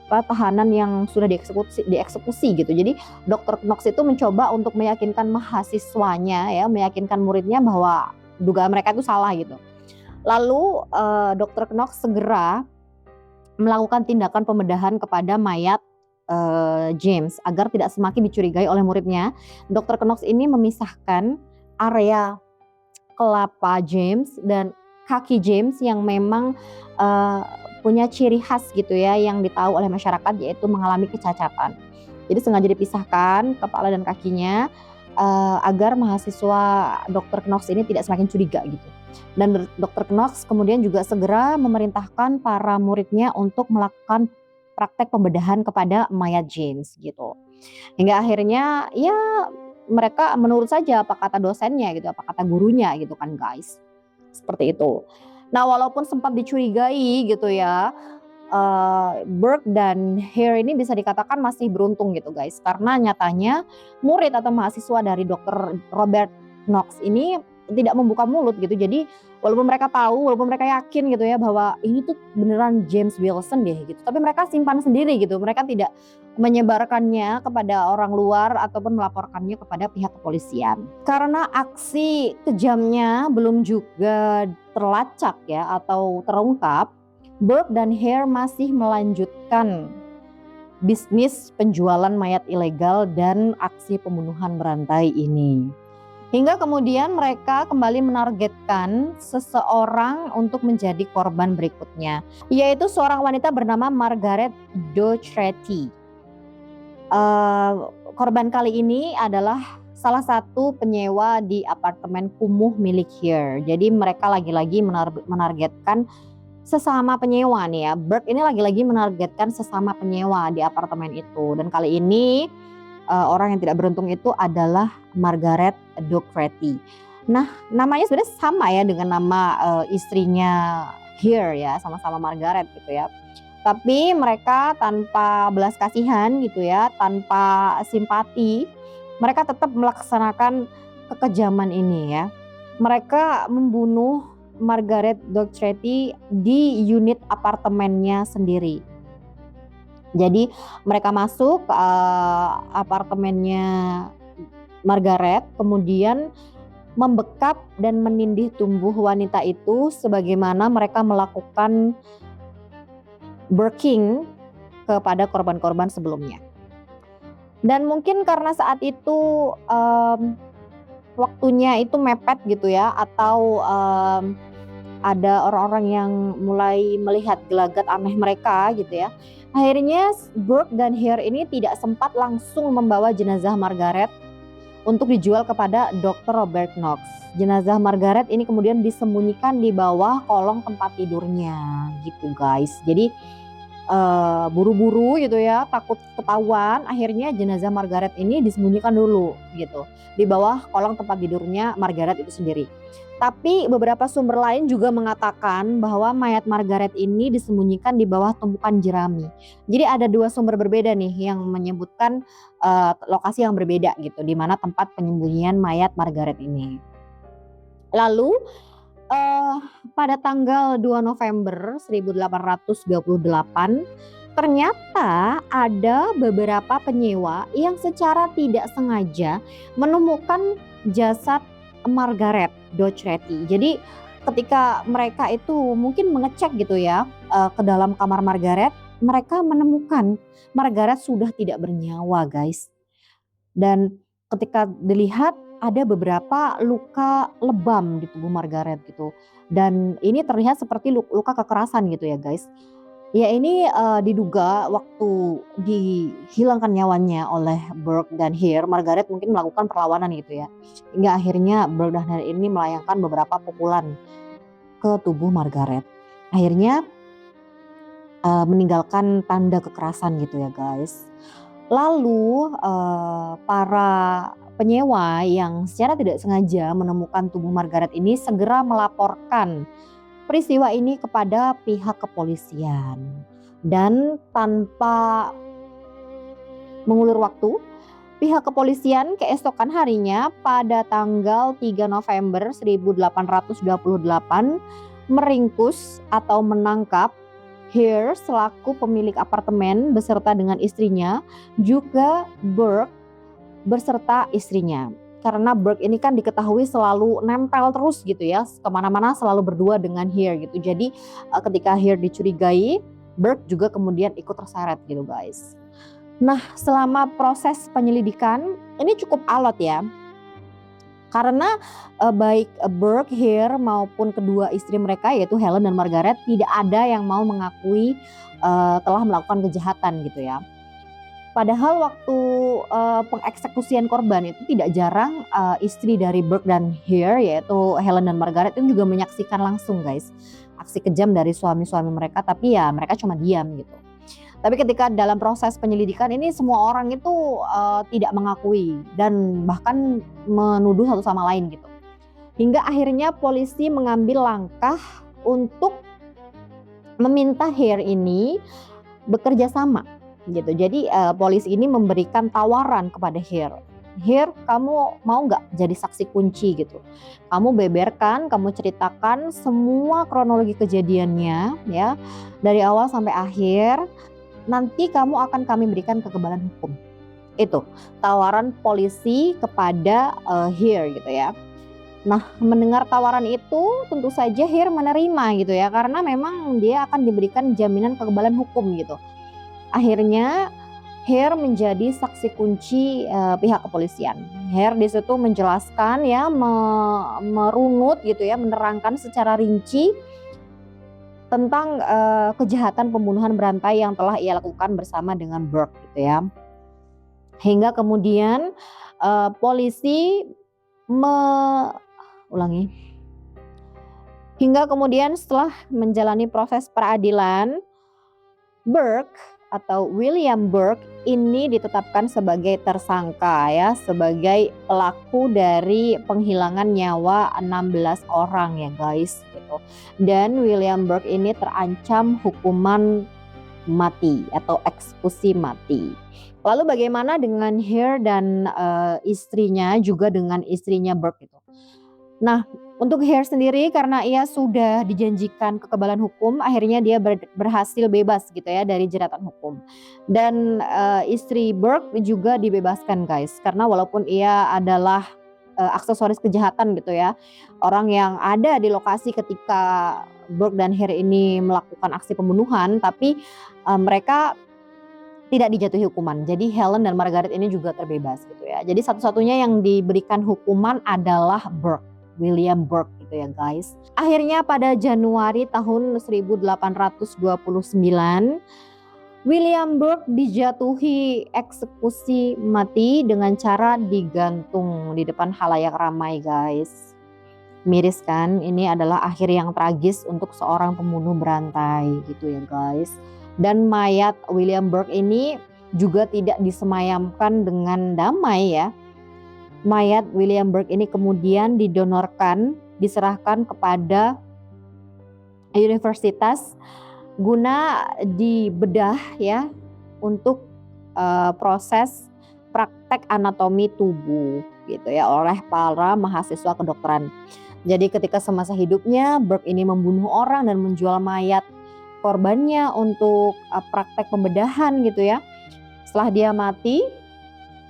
tahanan yang sudah dieksekusi gitu. Jadi Dr. Knox itu mencoba untuk meyakinkan mahasiswanya ya, meyakinkan muridnya bahwa dugaan mereka itu salah gitu. Lalu Dr. Knox segera melakukan tindakan pembedahan kepada mayat James agar tidak semakin dicurigai oleh muridnya. Dr. Knox ini memisahkan area kelapa James dan kaki James yang memang punya ciri khas gitu ya, yang ditahu oleh masyarakat, yaitu mengalami kecacatan. Jadi sengaja dipisahkan kepala dan kakinya agar mahasiswa Dr. Knox ini tidak semakin curiga gitu. Dan Dr. Knox kemudian juga segera memerintahkan para muridnya untuk melakukan praktek pembedahan kepada mayat James gitu. Hingga akhirnya ya mereka menurut saja apa kata dosennya gitu, apa kata gurunya gitu kan guys. Seperti itu. Nah, walaupun sempat dicurigai gitu ya, Burke dan Hare ini bisa dikatakan masih beruntung gitu guys, karena nyatanya murid atau mahasiswa dari Dr. Robert Knox ini tidak membuka mulut gitu. Jadi walaupun mereka tahu, walaupun mereka yakin gitu ya bahwa ini tuh beneran James Wilson deh gitu, tapi mereka simpan sendiri gitu. Mereka tidak menyebarkannya kepada orang luar ataupun melaporkannya kepada pihak kepolisian. Karena aksi kejamnya belum juga terlacak ya atau terungkap, Burke dan Hare masih melanjutkan bisnis penjualan mayat ilegal dan aksi pembunuhan berantai ini. Hingga kemudian mereka kembali menargetkan seseorang untuk menjadi korban berikutnya, yaitu seorang wanita bernama Margaret Dougherty. Korban kali ini adalah salah satu penyewa di apartemen kumuh milik Hare. Jadi mereka lagi-lagi menargetkan sesama penyewa nih ya. Burke ini lagi-lagi menargetkan sesama penyewa di apartemen itu. Dan kali ini orang yang tidak beruntung itu adalah Margaret Dougherty. Nah, namanya sebenarnya sama ya dengan nama istrinya Hare ya, sama-sama Margaret gitu ya. Tapi mereka tanpa belas kasihan gitu ya, tanpa simpati, mereka tetap melaksanakan kekejaman ini ya. Mereka membunuh Margaret Dougherty di unit apartemennya sendiri. Jadi mereka masuk apartemennya Margaret, kemudian membekap dan menindih tubuh wanita itu sebagaimana mereka melakukan burking kepada korban-korban sebelumnya. Dan mungkin karena saat itu waktunya itu mepet gitu ya, atau ada orang-orang yang mulai melihat gelagat aneh mereka gitu ya. Akhirnya Burke dan Hare ini tidak sempat langsung membawa jenazah Margaret untuk dijual kepada Dr. Robert Knox. Jenazah Margaret ini kemudian disembunyikan di bawah kolong tempat tidurnya gitu guys. Jadi buru-buru gitu ya, takut ketahuan, akhirnya jenazah Margaret ini disembunyikan dulu gitu di bawah kolong tempat tidurnya Margaret itu sendiri. Tapi beberapa sumber lain juga mengatakan bahwa mayat Margaret ini disembunyikan di bawah tumpukan jerami. Jadi ada dua sumber berbeda nih yang menyebutkan lokasi yang berbeda gitu, di mana tempat penyembunyian mayat Margaret ini. Lalu pada tanggal 2 November 1828 ternyata ada beberapa penyewa yang secara tidak sengaja menemukan jasad Margaret Dougherty. Jadi ketika mereka itu mungkin mengecek gitu ya ke dalam kamar Margaret, mereka menemukan Margaret sudah tidak bernyawa guys. Dan ketika dilihat ada beberapa luka lebam di tubuh Margaret gitu. Dan ini terlihat seperti luka kekerasan gitu ya guys. Ya ini diduga waktu dihilangkan nyawanya oleh Burke dan Hare, Margaret mungkin melakukan perlawanan gitu ya. Hingga akhirnya Burke dan Hare ini melayangkan beberapa pukulan ke tubuh Margaret. Akhirnya meninggalkan tanda kekerasan gitu ya guys. Lalu para penyewa yang secara tidak sengaja menemukan tubuh Margaret ini segera melaporkan peristiwa ini kepada pihak kepolisian. Dan tanpa mengulur waktu, pihak kepolisian keesokan harinya pada tanggal 3 November 1828 meringkus atau menangkap Here selaku pemilik apartemen beserta dengan istrinya, juga Burke berserta istrinya. Karena Burke ini kan diketahui selalu nempel terus gitu ya, kemana-mana selalu berdua dengan Here gitu. Jadi ketika Here dicurigai, Burke juga kemudian ikut terseret gitu guys. Nah, selama proses penyelidikan ini cukup alot ya. Karena baik Burke, Here maupun kedua istri mereka yaitu Helen dan Margaret tidak ada yang mau mengakui telah melakukan kejahatan gitu ya. Padahal waktu pengeksekusian korban itu tidak jarang istri dari Burke dan Here yaitu Helen dan Margaret itu juga menyaksikan langsung guys aksi kejam dari suami-suami mereka, tapi ya mereka cuma diam gitu. Tapi ketika dalam proses penyelidikan ini semua orang itu tidak mengakui dan bahkan menuduh satu sama lain gitu. Hingga akhirnya polisi mengambil langkah untuk meminta Here ini bekerja sama gitu. Jadi polisi ini memberikan tawaran kepada Here. Here, kamu mau nggak jadi saksi kunci gitu? Kamu beberkan, kamu ceritakan semua kronologi kejadiannya ya dari awal sampai akhir. Nanti kamu akan kami berikan kekebalan hukum. Itu tawaran polisi kepada Here gitu ya. Nah, mendengar tawaran itu tentu saja Here menerima gitu ya, karena memang dia akan diberikan jaminan kekebalan hukum gitu. Akhirnya Here menjadi saksi kunci pihak kepolisian. Here di situ menjelaskan ya, merunut gitu ya, menerangkan secara rinci tentang kejahatan pembunuhan berantai yang telah ia lakukan bersama dengan Burke gitu ya. Hingga kemudian polisi hingga kemudian setelah menjalani proses peradilan, Burke atau William Burke ini ditetapkan sebagai tersangka ya, sebagai pelaku dari penghilangan nyawa 16 orang ya guys gitu. Dan William Burke ini terancam hukuman mati atau eksekusi mati. Lalu bagaimana dengan Here dan istrinya, juga dengan istrinya Burke itu? Nah, untuk Here sendiri karena ia sudah dijanjikan kekebalan hukum, akhirnya dia berhasil bebas gitu ya dari jeratan hukum. Dan istri Burke juga dibebaskan guys, karena walaupun ia adalah aksesoris kejahatan gitu ya, orang yang ada di lokasi ketika Burke dan Here ini melakukan aksi pembunuhan, tapi mereka tidak dijatuhi hukuman. Jadi Helen dan Margaret ini juga terbebas gitu ya. Jadi satu-satunya yang diberikan hukuman adalah Burke, William Burke gitu ya guys. Akhirnya pada Januari tahun 1829 William Burke dijatuhi eksekusi mati dengan cara digantung di depan halayak ramai guys. Miris kan? Ini adalah akhir yang tragis untuk seorang pembunuh berantai gitu ya guys. Dan mayat William Burke ini juga tidak disemayamkan dengan damai ya. Mayat William Burke ini kemudian didonorkan, diserahkan kepada universitas guna dibedah ya untuk proses praktek anatomi tubuh gitu ya oleh para mahasiswa kedokteran. Jadi ketika semasa hidupnya Burke ini membunuh orang dan menjual mayat korbannya untuk praktek pembedahan gitu ya. Setelah dia mati,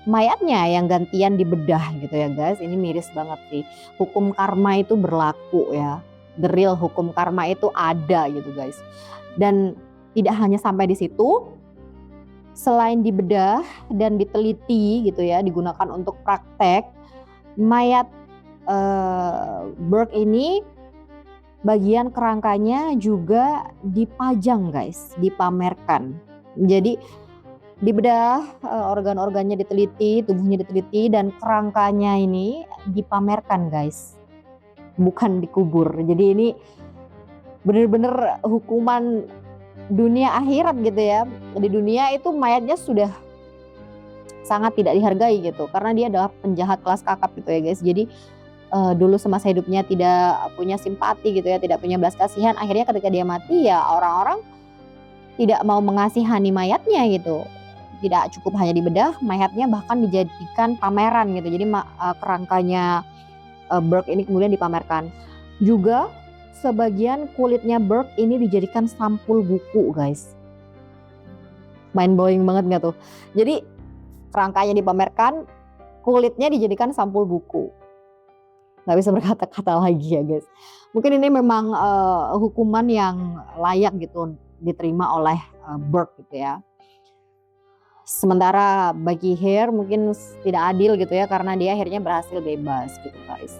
mayatnya yang gantian dibedah gitu ya guys. Ini miris banget sih. Hukum karma itu berlaku ya. The real hukum karma itu ada gitu guys. Dan tidak hanya sampai di situ, selain dibedah dan diteliti gitu ya, digunakan untuk praktek, mayat Burke ini bagian kerangkanya juga dipajang guys, dipamerkan. Jadi dibedah, organ-organnya diteliti, tubuhnya diteliti, dan kerangkanya ini dipamerkan guys, bukan dikubur. Jadi ini benar-benar hukuman dunia akhirat gitu ya. Di dunia itu mayatnya sudah sangat tidak dihargai gitu, karena dia adalah penjahat kelas kakap gitu ya guys. Jadi dulu semasa hidupnya tidak punya simpati gitu ya, tidak punya belas kasihan. Akhirnya ketika dia mati ya orang-orang tidak mau mengasihani mayatnya gitu. Tidak cukup hanya dibedah, mayatnya bahkan dijadikan pameran gitu. Jadi kerangkanya Burke ini kemudian dipamerkan. Juga sebagian kulitnya Burke ini dijadikan sampul buku, guys. Mind blowing banget nggak tuh? Jadi kerangkanya dipamerkan, kulitnya dijadikan sampul buku. Nggak bisa berkata-kata lagi ya, guys. Mungkin ini memang hukuman yang layak gitu diterima oleh Burke gitu ya. Sementara bagi Hare mungkin tidak adil gitu ya, karena dia akhirnya berhasil bebas gitu, guys.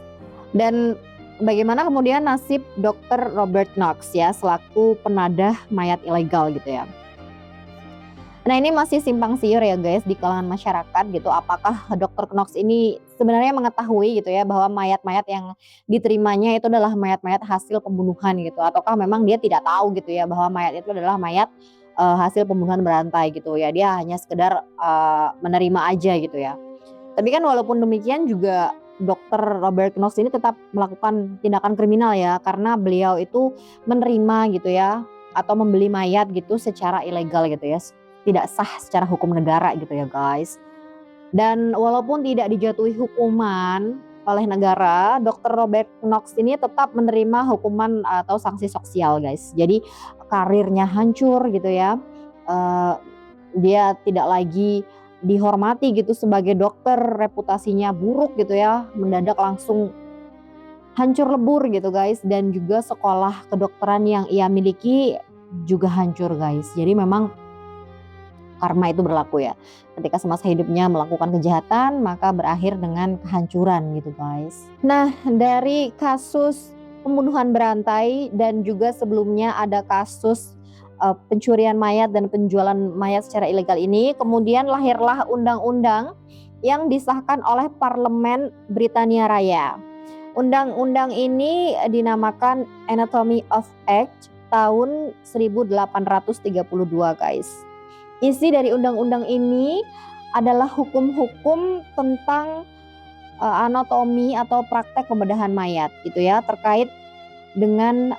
Dan bagaimana kemudian nasib Dr. Robert Knox ya selaku penadah mayat ilegal gitu ya. Nah, ini masih simpang siur ya, guys, di kalangan masyarakat gitu. Apakah Dr. Knox ini sebenarnya mengetahui gitu ya bahwa mayat-mayat yang diterimanya itu adalah mayat-mayat hasil pembunuhan gitu, ataukah memang dia tidak tahu gitu ya bahwa mayat itu adalah mayat hasil pembunuhan berantai gitu ya. Dia hanya sekedar menerima aja gitu ya. Tapi kan walaupun demikian juga Dr. Robert Knox ini tetap melakukan tindakan kriminal ya, karena beliau itu menerima gitu ya atau membeli mayat gitu secara ilegal gitu ya, tidak sah secara hukum negara gitu ya, guys. Dan walaupun tidak dijatuhi hukuman oleh negara, Dr. Robert Knox ini tetap menerima hukuman atau sanksi sosial, guys. Jadi karirnya hancur gitu ya. Dia tidak lagi dihormati gitu sebagai dokter, reputasinya buruk gitu ya, mendadak langsung hancur lebur gitu, guys. Dan juga sekolah kedokteran yang ia miliki juga hancur, guys. Jadi memang karma itu berlaku ya. Ketika semasa hidupnya melakukan kejahatan, maka berakhir dengan kehancuran gitu, guys. Nah, dari kasus pembunuhan berantai dan juga sebelumnya ada kasus pencurian mayat dan penjualan mayat secara ilegal ini, kemudian lahirlah undang-undang yang disahkan oleh Parlemen Britania Raya. Undang-undang ini dinamakan Anatomy of Act tahun 1832, guys. Isi dari undang-undang ini adalah hukum-hukum tentang anatomi atau praktek pembedahan mayat gitu ya, terkait dengan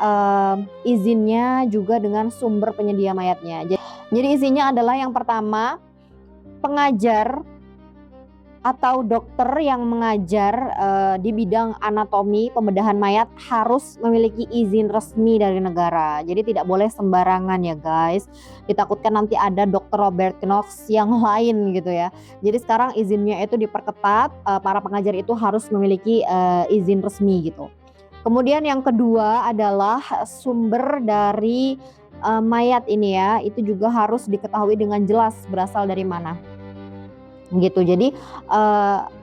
izinnya juga dengan sumber penyedia mayatnya. Jadi isinya adalah yang pertama, pengajar atau dokter yang mengajar di bidang anatomi pembedahan mayat harus memiliki izin resmi dari negara. Jadi tidak boleh sembarangan ya, guys. Ditakutkan nanti ada Dr. Robert Knox yang lain gitu ya. Jadi sekarang izinnya itu diperketat, para pengajar itu harus memiliki izin resmi gitu. Kemudian yang kedua adalah sumber dari mayat ini ya, itu juga harus diketahui dengan jelas berasal dari mana. Gitu. Jadi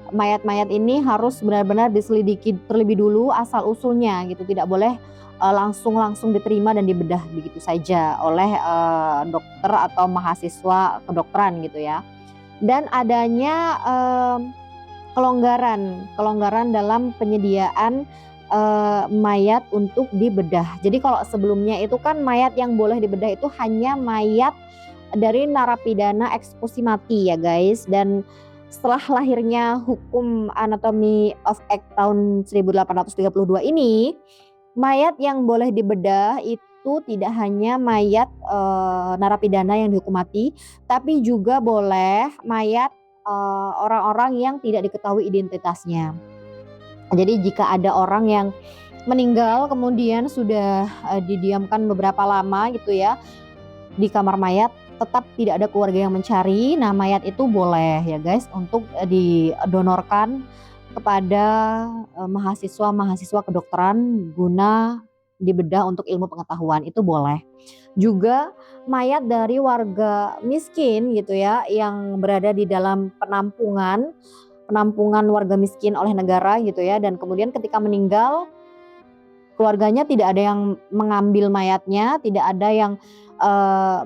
mayat-mayat ini harus benar-benar diselidiki terlebih dulu asal usulnya gitu, tidak boleh langsung diterima dan dibedah begitu saja oleh dokter atau mahasiswa kedokteran gitu ya. Dan adanya kelonggaran dalam penyediaan mayat untuk dibedah. Jadi kalau sebelumnya itu kan mayat yang boleh dibedah itu hanya mayat dari narapidana eksekusi mati ya, guys. Dan setelah lahirnya hukum Anatomy of Act tahun 1832 ini, mayat yang boleh dibedah itu tidak hanya mayat narapidana yang dihukum mati, tapi juga boleh mayat orang-orang yang tidak diketahui identitasnya. Jadi jika ada orang yang meninggal kemudian sudah didiamkan beberapa lama gitu ya di kamar mayat, tetap tidak ada keluarga yang mencari, nah mayat itu boleh ya, guys, untuk didonorkan kepada mahasiswa kedokteran guna dibedah untuk ilmu pengetahuan, itu boleh. Juga mayat dari warga miskin gitu ya yang berada di dalam penampungan warga miskin oleh negara gitu ya, dan kemudian ketika meninggal keluarganya tidak ada yang mengambil mayatnya, tidak ada yang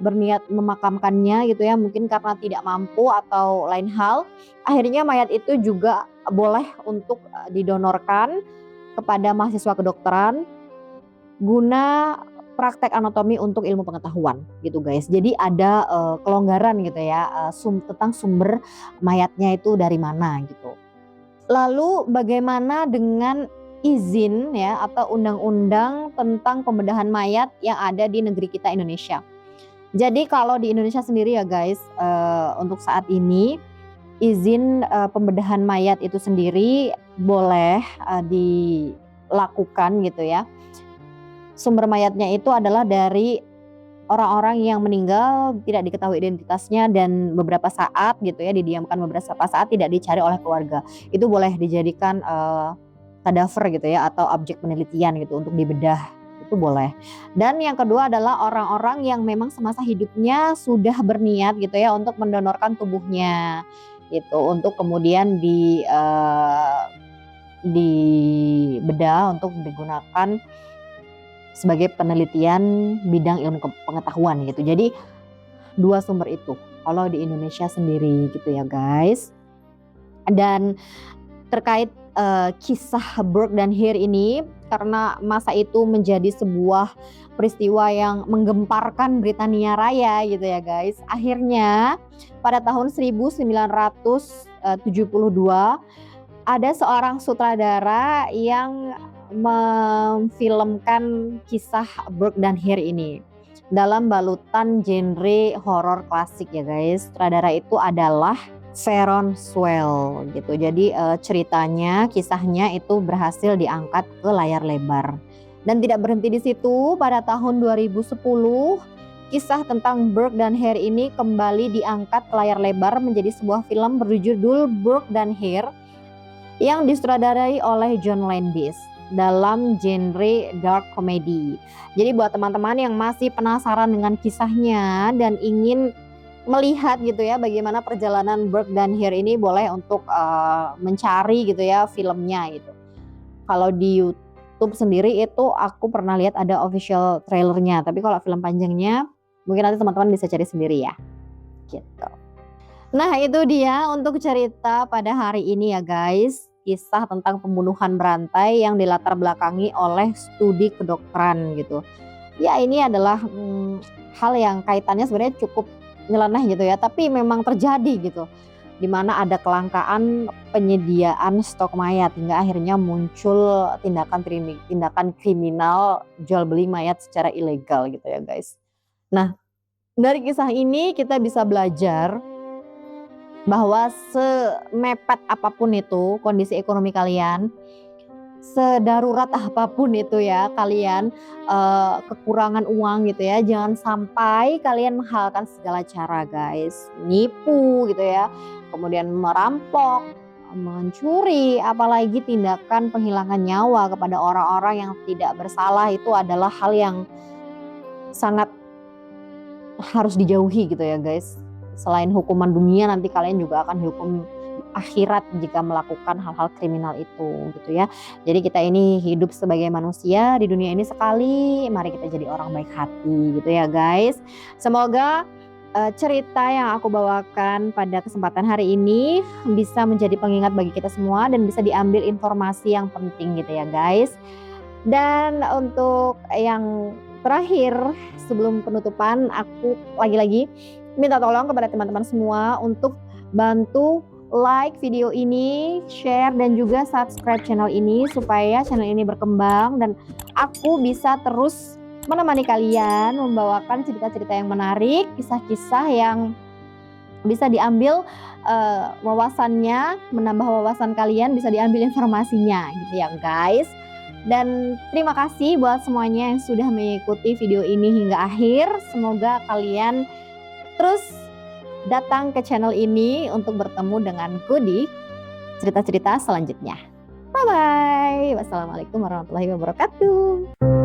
berniat memakamkannya gitu ya, mungkin karena tidak mampu atau lain hal. Akhirnya mayat itu juga boleh untuk didonorkan kepada mahasiswa kedokteran guna praktek anatomi untuk ilmu pengetahuan gitu, guys. Jadi ada kelonggaran gitu ya tentang sumber mayatnya itu dari mana gitu. Lalu bagaimana dengan izin ya atau undang-undang tentang pembedahan mayat yang ada di negeri kita Indonesia. Jadi kalau di Indonesia sendiri ya, guys, untuk saat ini izin pembedahan mayat itu sendiri boleh dilakukan gitu ya. Sumber mayatnya itu adalah dari orang-orang yang meninggal tidak diketahui identitasnya dan beberapa saat gitu ya, didiamkan beberapa saat tidak dicari oleh keluarga. Itu boleh dijadikan kadaver gitu ya atau objek penelitian gitu untuk dibedah, itu boleh. Dan yang kedua adalah orang-orang yang memang semasa hidupnya sudah berniat gitu ya untuk mendonorkan tubuhnya gitu untuk kemudian dibedah untuk digunakan sebagai penelitian bidang ilmu pengetahuan gitu. Jadi 2 sumber itu kalau di Indonesia sendiri gitu ya guys. Dan terkait kisah Burke dan Hare ini karena masa itu menjadi sebuah peristiwa yang menggemparkan Britania Raya gitu ya guys. Akhirnya pada tahun 1972 ada seorang sutradara yang memfilmkan kisah Burke dan Hare ini dalam balutan genre horor klasik ya guys. Sutradara itu adalah Sharon Swell gitu. Jadi ceritanya, kisahnya itu berhasil diangkat ke layar lebar. Dan tidak berhenti di situ, pada tahun 2010 kisah tentang Burke dan Hare ini kembali diangkat ke layar lebar menjadi sebuah film berjudul Burke dan Hare yang disutradarai oleh John Landis dalam genre dark comedy. Jadi buat teman-teman yang masih penasaran dengan kisahnya dan ingin melihat gitu ya bagaimana perjalanan Burke dan Hare ini, boleh untuk mencari gitu ya filmnya gitu. Kalau di YouTube sendiri itu aku pernah lihat ada official trailernya, tapi kalau film panjangnya mungkin nanti teman-teman bisa cari sendiri ya gitu. Nah itu dia untuk cerita pada hari ini ya guys, kisah tentang pembunuhan berantai yang dilatar belakangi oleh studi kedokteran gitu. Ya ini adalah hal yang kaitannya sebenarnya cukup nyeleneh gitu ya, tapi memang terjadi gitu. Di mana ada kelangkaan penyediaan stok mayat hingga akhirnya muncul tindakan kriminal jual beli mayat secara ilegal gitu ya guys. Nah, dari kisah ini kita bisa belajar bahwa semepet apapun itu kondisi ekonomi kalian, sedarurat apapun itu ya kalian kekurangan uang gitu ya, jangan sampai kalian menghalalkan segala cara guys, nipu gitu ya, kemudian merampok, mencuri, apalagi tindakan penghilangan nyawa kepada orang-orang yang tidak bersalah itu adalah hal yang sangat harus dijauhi gitu ya guys. Selain hukuman dunia, nanti kalian juga akan dihukum akhirat jika melakukan hal-hal kriminal itu gitu ya. Jadi kita ini hidup sebagai manusia di dunia ini sekali, mari kita jadi orang baik hati gitu ya guys. Semoga cerita yang aku bawakan pada kesempatan hari ini bisa menjadi pengingat bagi kita semua dan bisa diambil informasi yang penting gitu ya guys. Dan untuk yang terakhir sebelum penutupan, aku lagi-lagi minta tolong kepada teman-teman semua untuk bantu like video ini, share dan juga subscribe channel ini supaya channel ini berkembang dan aku bisa terus menemani kalian membawakan cerita-cerita yang menarik, kisah-kisah yang bisa diambil wawasannya, menambah wawasan kalian, bisa diambil informasinya gitu ya guys. Dan terima kasih buat semuanya yang sudah mengikuti video ini hingga akhir. Semoga kalian terus datang ke channel ini untuk bertemu denganku di cerita-cerita selanjutnya. Bye bye. Wassalamualaikum warahmatullahi wabarakatuh.